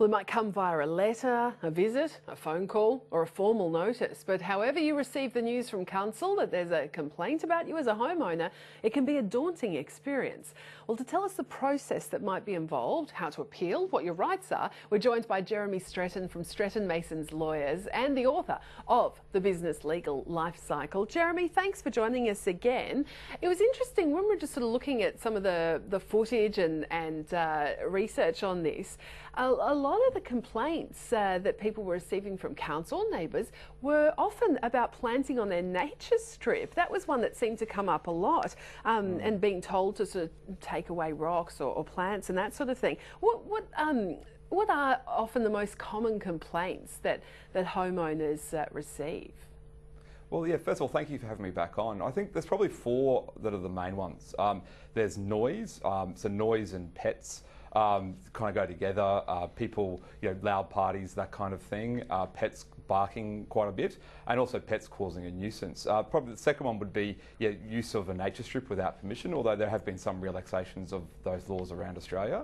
Well, it might come via a letter, a visit, a phone call or a formal notice, but however you receive the news from council that there's a complaint about you as a homeowner, it can be a daunting experience. Well, to tell us the process that might be involved, how to appeal, what your rights are, we're joined by Streten from Streten Masons Lawyers and the author of The Business Legal Life Cycle. Jeremy, thanks for joining us again. It was interesting when we were just sort of looking at some of the footage and research on this. A lot of the complaints that people were receiving from council neighbours were often about planting on their nature strip. That was one that seemed to come up a lot, and being told to sort of take away rocks or plants and that sort of thing. What are often the most common complaints that homeowners receive? Well, yeah, first of all, thank you for having me back on. I think there's probably four that are the main ones. There's noise, so noise and pets kind of go together. People, loud parties, that kind of thing. Pets barking quite a bit, and also pets causing a nuisance. Probably the second one would be use of a nature strip without permission, although there have been some relaxations of those laws around Australia.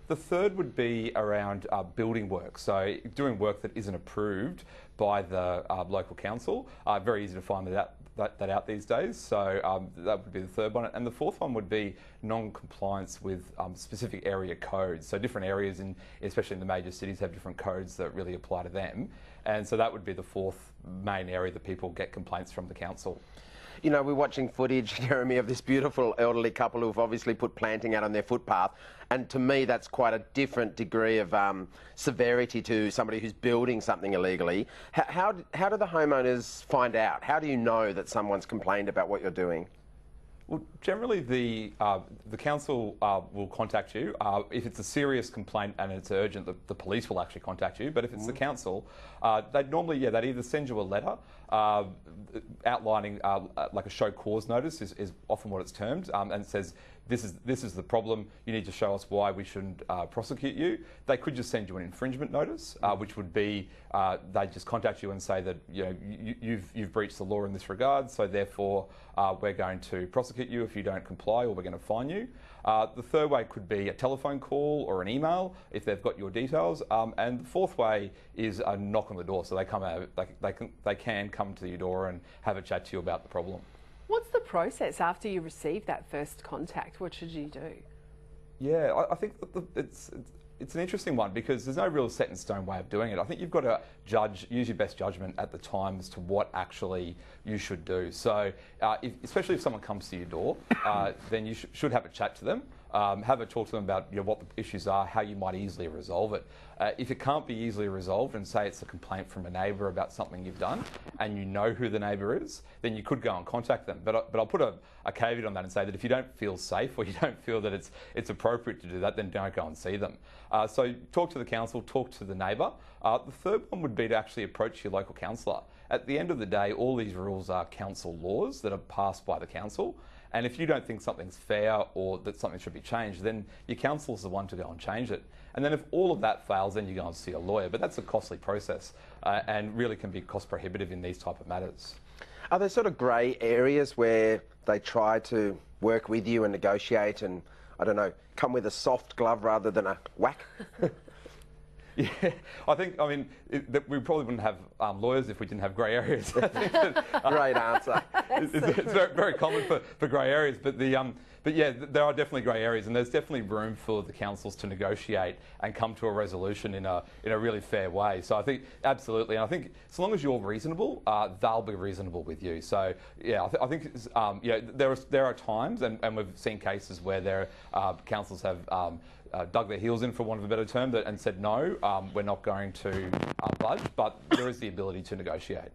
The third would be around building work, so doing work that isn't approved by the local council. Very easy to find that out these days, so that would be the third one. And the fourth one would be non-compliance with specific area codes. So different areas, especially in the major cities, have different codes that really apply to them. And so that would be the fourth main area that people get complaints from the council. You know, we're watching footage, Jeremy, of this beautiful elderly couple who've obviously put planting out on their footpath. And to me, that's quite a different degree of severity to somebody who's building something illegally. How do the homeowners find out? How do you know that someone's complained about what you're doing? Well, generally the council will contact you. If it's a serious complaint and it's urgent, the police will actually contact you. But if it's the council, they'd either send you a letter outlining like a show cause notice is often what it's termed, and it says this is the problem. You need to show us why we shouldn't prosecute you. They could just send you an infringement notice, which would be they just contact you and say that you've breached the law in this regard, so therefore we're going to prosecute you if you don't comply, or we're going to fine you. The third way could be a telephone call or an email if they've got your details, and the fourth way is a knock on the door. So they come out, they can come to your door and have a chat to you about the problem. What's the process after you receive that first contact? What should you do? Yeah, I think it's an interesting one because there's no real set in stone way of doing it. I think you've got to use your best judgment at the time as to what actually you should do. So especially if someone comes to your door, then you should have a chat to them. Have a talk to them about what the issues are, how you might easily resolve it. If it can't be easily resolved, and say it's a complaint from a neighbour about something you've done, and you know who the neighbour is, then you could go and contact them. But I'll put a caveat on that and say that if you don't feel safe or you don't feel that it's appropriate to do that, then don't go and see them. So talk to the council, talk to the neighbour. The third one would be to actually approach your local councillor. At the end of the day, all these rules are council laws that are passed by the council. And if you don't think something's fair or that something should be changed, then your council's the one to go and change it. And then if all of that fails, then you go and see a lawyer. But that's a costly process and really can be cost prohibitive in these type of matters. Are there sort of grey areas where they try to work with you and negotiate and, I don't know, come with a soft glove rather than a whack? Yeah, I mean, we probably wouldn't have lawyers if we didn't have grey areas. Great answer. It's very, very common for grey areas, but yeah, there are definitely grey areas, and there's definitely room for the councils to negotiate and come to a resolution in a really fair way. So I think absolutely, and I think as long as you're reasonable, they'll be reasonable with you. So yeah, I think there are times, and we've seen cases where councils have dug their heels in, for want of a better term, and said no, we're not going to budge, but there is the ability to negotiate.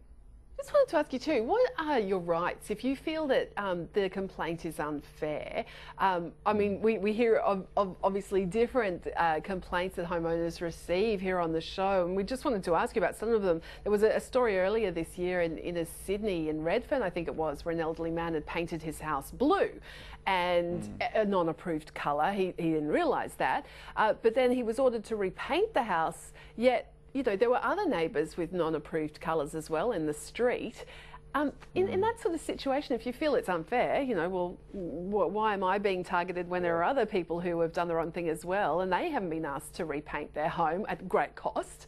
Just wanted to ask you too, what are your rights if you feel that the complaint is unfair? I mean, we hear of obviously different complaints that homeowners receive here on the show, and we just wanted to ask you about some of them. There was a story earlier this year in Sydney, in Redfern, I think it was, where an elderly man had painted his house blue and a non-approved colour. He didn't realise that, but then he was ordered to repaint the house, yet there were other neighbours with non-approved colours as well in the street. In that sort of situation, if you feel it's unfair, you know, well, why am I being targeted when there are other people who have done the wrong thing as well and they haven't been asked to repaint their home at great cost?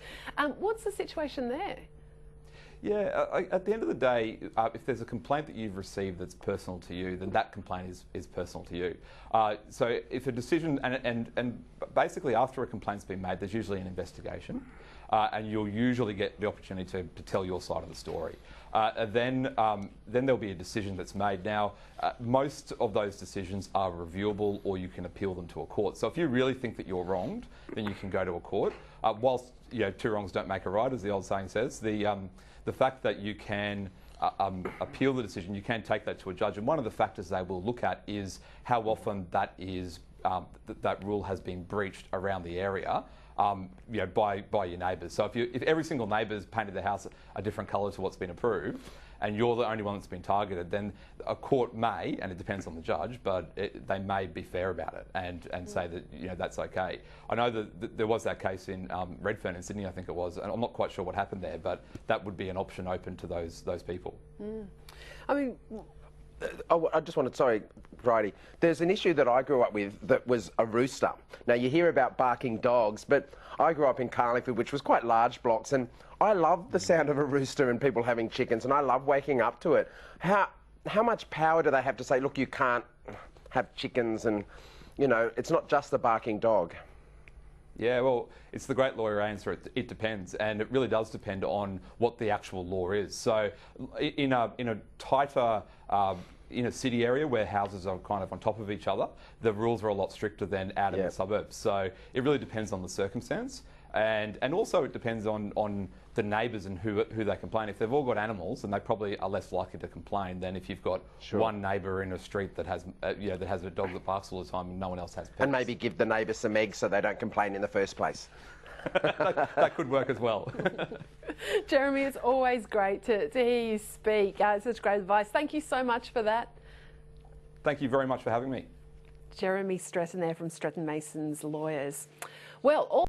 What's the situation there? Yeah, at the end of the day, if there's a complaint that you've received that's personal to you, then that complaint is personal to you. So if a decision, and basically after a complaint's been made, there's usually an investigation. And you'll usually get the opportunity to tell your side of the story. Then there'll be a decision that's made. Now, most of those decisions are reviewable, or you can appeal them to a court. So if you really think that you're wronged, then you can go to a court. Whilst two wrongs don't make a right, as the old saying says, the fact that you can appeal the decision, you can take that to a judge, and one of the factors they will look at is how often that rule has been breached around the area. By your neighbours. So if every single neighbour's painted their house a different colour to what's been approved, and you're the only one that's been targeted, then a court may, and it depends on the judge, but they may be fair about it and say that that's okay. I know that there was that case in Redfern in Sydney, I think it was, and I'm not quite sure what happened there, but that would be an option open to those people. I mean, I just wanted, sorry, Bridie, there's an issue that I grew up with that was a rooster. Now, you hear about barking dogs, but I grew up in Carlingford, which was quite large blocks, and I love the sound of a rooster and people having chickens, and I love waking up to it. How much power do they have to say, look, you can't have chickens, and, it's not just the barking dog? Yeah, well, it's the great lawyer answer. It depends, and it really does depend on what the actual law is. So, in a tighter in a city area where houses are kind of on top of each other, the rules are a lot stricter than out in the suburbs. So it really depends on the circumstance, and also it depends on the neighbours and who they complain. If they've all got animals, then they probably are less likely to complain than if you've got one neighbour in a street that has that has a dog that barks all the time and no one else has pets. And maybe give the neighbour some eggs so they don't complain in the first place. that could work as well. Jeremy, it's always great to hear you speak. Such great advice. Thank you so much for that. Thank you very much for having me. Jeremy Streten there from Streten Masons Lawyers. Well, all